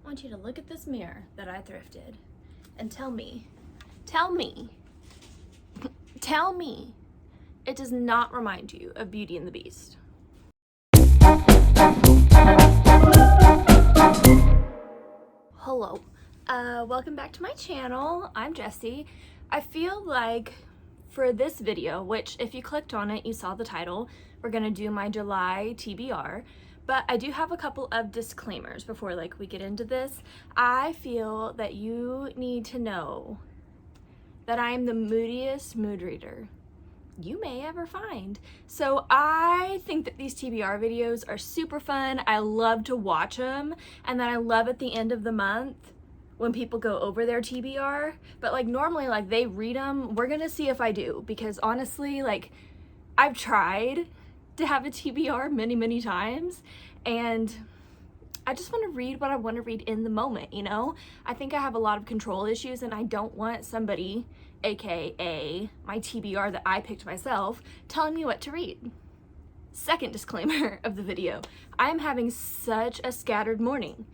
I want you to look at this mirror that I thrifted and tell me it does not remind you of Beauty and the Beast. Hello, welcome back to my channel. I'm Jessie. I feel like for this video, which if you clicked on it, you saw the title, we're gonna do my July TBR, but I do have a couple of disclaimers before we get into this. I feel that you need to know that I'm the moodiest mood reader you may ever find. So I think that these TBR videos are super fun. I love to watch them, and then I love at the end of the month when people go over their TBR, but normally they read them. We're gonna see if I do, because honestly I've tried to have a TBR many times, and I just want to read what I want to read in the moment, you know? I think I have a lot of control issues, and I don't want somebody, aka my TBR that I picked myself, telling me what to read. Second disclaimer of the video, I am having such a scattered morning.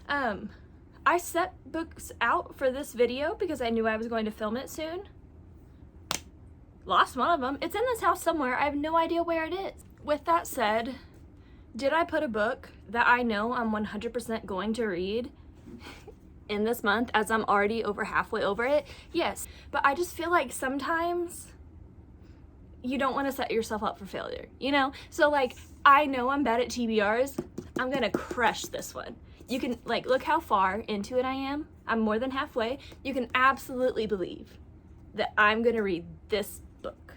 I set books out for this video because I knew I was going to film it soon. Lost one of them. It's in this house somewhere. I have no idea where it is. With that said, did I put a book that I know I'm 100% going to read in this month, as I'm already over halfway over it? Yes, but I just feel like sometimes you don't want to set yourself up for failure, you know? So I know I'm bad at TBRs. I'm gonna crush this one. You can look how far into it I am. I'm more than halfway. You can absolutely believe that I'm gonna read this book,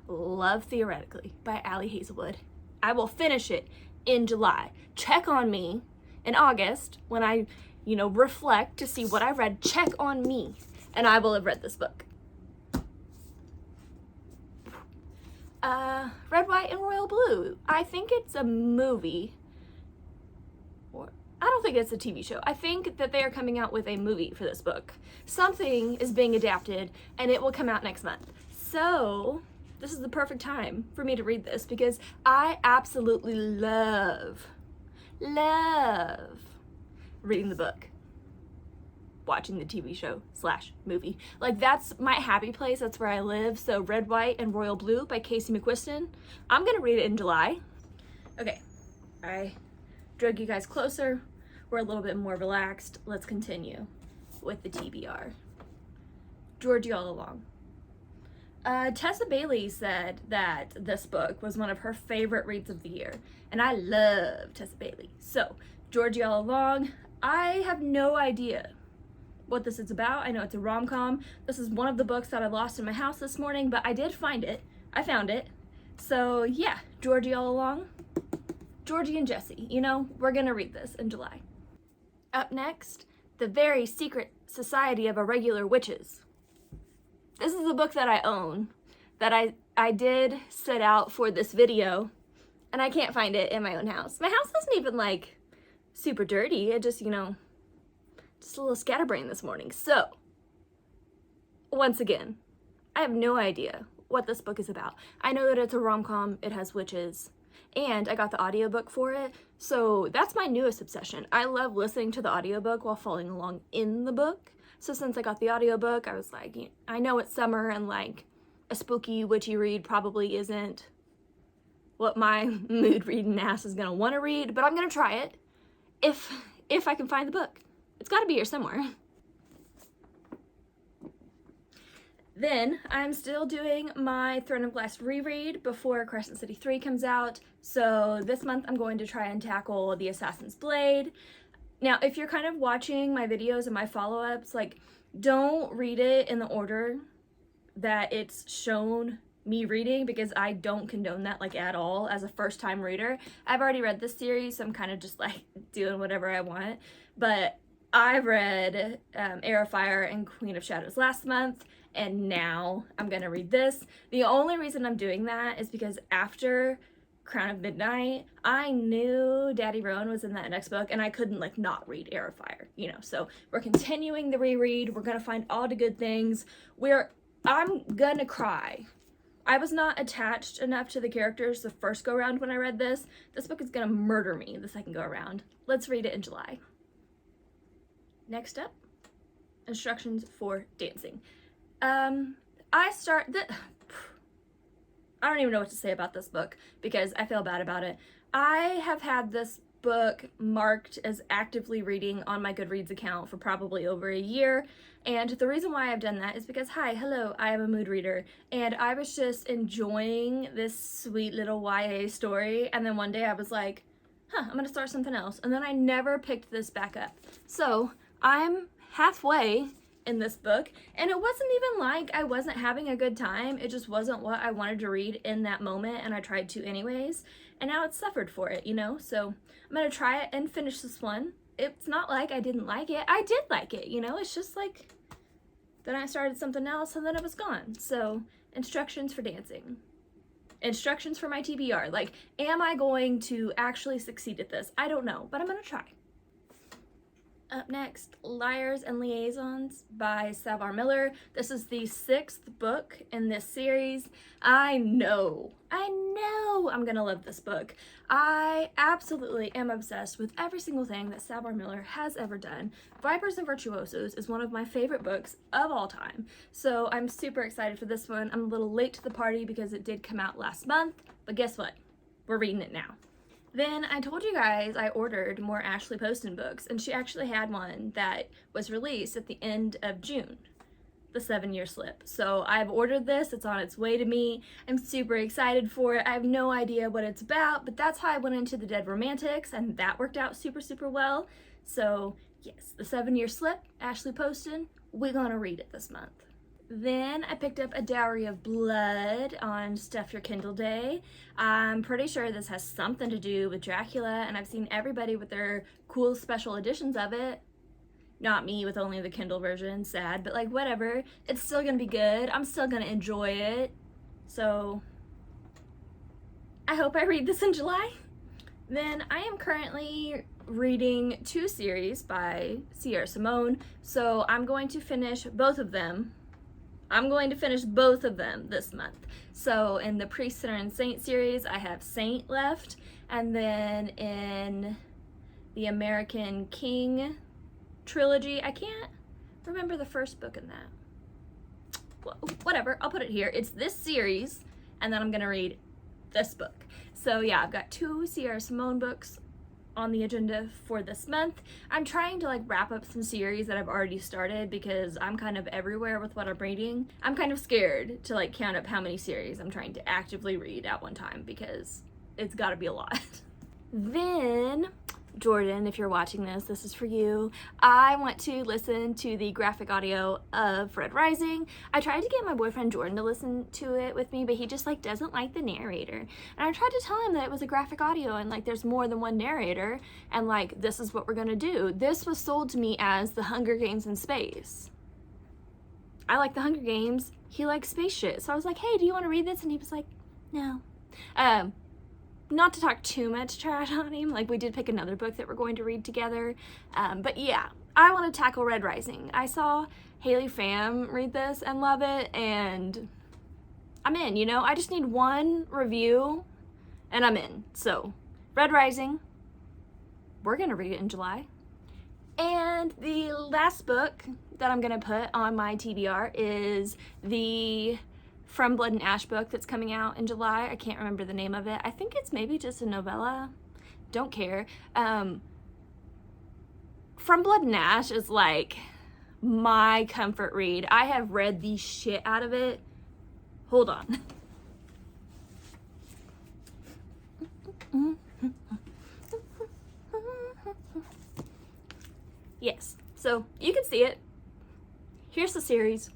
Love Theoretically by Hazelwood. I will finish it in July. Check on me in August when I, reflect to see what I read. Check on me, and I will have read this book. Red, White, and Royal Blue. I think it's a movie. Or I don't think it's a TV show. I think that they are coming out with a movie for this book. Something is being adapted, and it will come out next month. So this is the perfect time for me to read this, because I absolutely love reading the book, watching the TV show / movie. That's my happy place. That's where I live. So Red, White, and Royal Blue by McQuiston. I'm gonna read it in July. Okay, I drug you guys closer. We're a little bit more relaxed. Let's continue with the TBR. Georgie all along. Tessa Bailey said that this book was one of her favorite reads of the year, and I love Tessa Bailey. So, Georgie all along, I have no idea what this is about. I know it's a rom-com. This is one of the books that I lost in my house this morning, but I did find it. I found it. So yeah, Georgie all along. Georgie and Jessie, we're gonna read this in July. Up next, The Very Secret Society of Irregular Witches. This is the book that I own, that I did set out for this video, and I can't find it in my own house. My house isn't even super dirty. It just, just a little scatterbrain this morning. So, once again, I have no idea what this book is about. I know that it's a rom-com, it has witches, and I got the audiobook for it, so that's my newest obsession. I love listening to the audiobook while following along in the book. So since I got the audiobook, I was I know it's summer, and a spooky, witchy read probably isn't what my mood reading ass is gonna want to read, but I'm gonna try it if I can find the book. It's gotta be here somewhere. Then I'm still doing my Throne of Glass reread before Crescent City 3 comes out. So this month I'm going to try and tackle The Assassin's Blade. Now, if you're kind of watching my videos and my follow-ups, don't read it in the order that it's shown me reading, because I don't condone that at all as a first-time reader. I've already read this series, so I'm kind of just doing whatever I want. But I read Heir of Fire and Queen of Shadows last month, and now I'm gonna read this. The only reason I'm doing that is because after Crown of Midnight, I knew Daddy Rowan was in that next book, and I couldn't not read Heir of Fire, so we're continuing the reread. We're gonna find all the good things. I'm gonna cry I was not attached enough to the characters the first go around when I read this. This book is gonna murder me the second go around. Let's read it in July. Next up, instructions for dancing. I don't even know what to say about this book because I feel bad about it. I have had this book marked as actively reading on my Goodreads account for probably over a year, and the reason why I've done that is because, hello, I am a mood reader, and I was just enjoying this sweet little YA story, and then one day I was like, I'm gonna start something else, and then I never picked this back up. So I'm halfway in this book, and it wasn't even like I wasn't having a good time, it just wasn't what I wanted to read in that moment, and I tried to anyways, and now it's suffered for it, you know? So I'm gonna try it and finish this one. It's not like I didn't like it, I did like it, you know? It's just like, then I started something else and then it was gone. So instructions for dancing. Instructions for my TBR. Like, am I going to actually succeed at this? I don't know, but I'm gonna try. Up next, Liars and Liaisons by Savvar Miller. This is the 6th book in this series. I know I'm gonna love this book. I absolutely am obsessed with every single thing that Savvar Miller has ever done. Vipers and Virtuosos is one of my favorite books of all time, so I'm super excited for this one. I'm a little late to the party because it did come out last month, but guess what? We're reading it now. Then I told you guys I ordered more Ashley Poston books, and she actually had one that was released at the end of June, the 7-Year Slip. So I've ordered this, it's on its way to me. I'm super excited for it. I have no idea what it's about, but that's how I went into The Dead Romantics, and that worked out super, super well. So yes, the 7-Year Slip, Ashley Poston, we're gonna read it this month. Then I picked up A Dowry of Blood on Stuff Your Kindle Day. I'm pretty sure this has something to do with Dracula, and I've seen everybody with their cool special editions of it. Not me with only the Kindle version, sad, but like whatever. It's still gonna be good. I'm still gonna enjoy it. So I hope I read this in July. Then I am currently reading 2 series by Sierra Simone, so I'm going to finish both of them. This month. So in the Priest, Sinner, and Saint series, I have Saint left, and then in the American King trilogy, I can't remember the first book in that. Well, whatever, I'll put it here. It's this series, and then I'm gonna read this book. So yeah, I've got 2 Sierra Simone books on the agenda for this month. I'm trying to like wrap up some series that I've already started because I'm kind of everywhere with what I'm reading. I'm kind of scared to like count up how many series I'm trying to actively read at one time because it's gotta be a lot. Then Jordan, if you're watching this, this is for you. I want to listen to the graphic audio of Red Rising. I tried to get my boyfriend Jordan to listen to it with me, but he just like doesn't like the narrator. And I tried to tell him that it was a graphic audio and like there's more than one narrator and like this is what we're gonna do. This was sold to me as the Hunger Games in space. I like the Hunger Games. He likes space shit. So I was like, hey, do you want to read this? And he was like, no. Not to talk too much trash on him, like we did pick another book that we're going to read together, but yeah, I want to tackle Red Rising. I saw Haley Pham read this and love it, and I'm in, you know? I just need one review, and I'm in. So, Red Rising, we're gonna read it in July. And the last book that I'm gonna put on my TBR is the From Blood and Ash book that's coming out in July. I can't remember the name of it. I think it's maybe just a novella. Don't care. From Blood and Ash is like my comfort read. I have read the shit out of it. Hold on. Yes, so you can see it. Here's the series.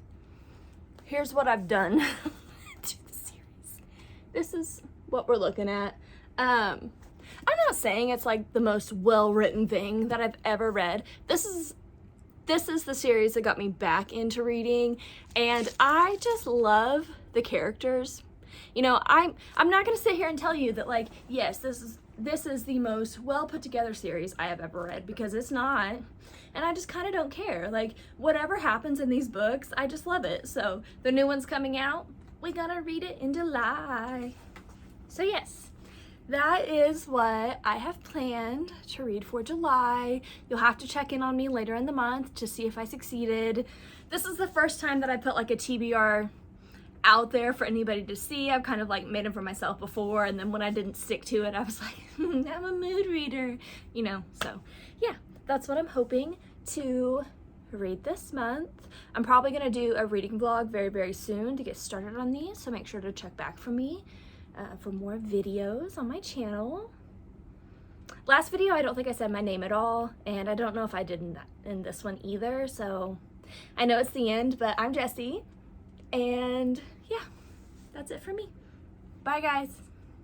Here's what I've done to the series. This is what we're looking at. I'm not saying it's like the most well-written thing that I've ever read. This is the series that got me back into reading, and I just love the characters. You know, I'm not gonna sit here and tell you that like, yes, this is the most well put together series I have ever read, because it's not. And I just kind of don't care. Like, whatever happens in these books, I just love it. So the new one's coming out. we're gonna read it in July. So yes, that is what I have planned to read for July. You'll have to check in on me later in the month to see if I succeeded. This is the first time that I put like a TBR out there for anybody to see. I've kind of like made them for myself before, and then when I didn't stick to it, I was like, I'm a mood reader, you know. So yeah, that's what I'm hoping to read this month. I'm probably gonna do a reading vlog very, very soon to get started on these, so make sure to check back for me for more videos on my channel. Last video, I don't think I said my name at all, and I don't know if I did in this one either, so I know it's the end, but I'm Jessie, and yeah, that's it for me. Bye, guys.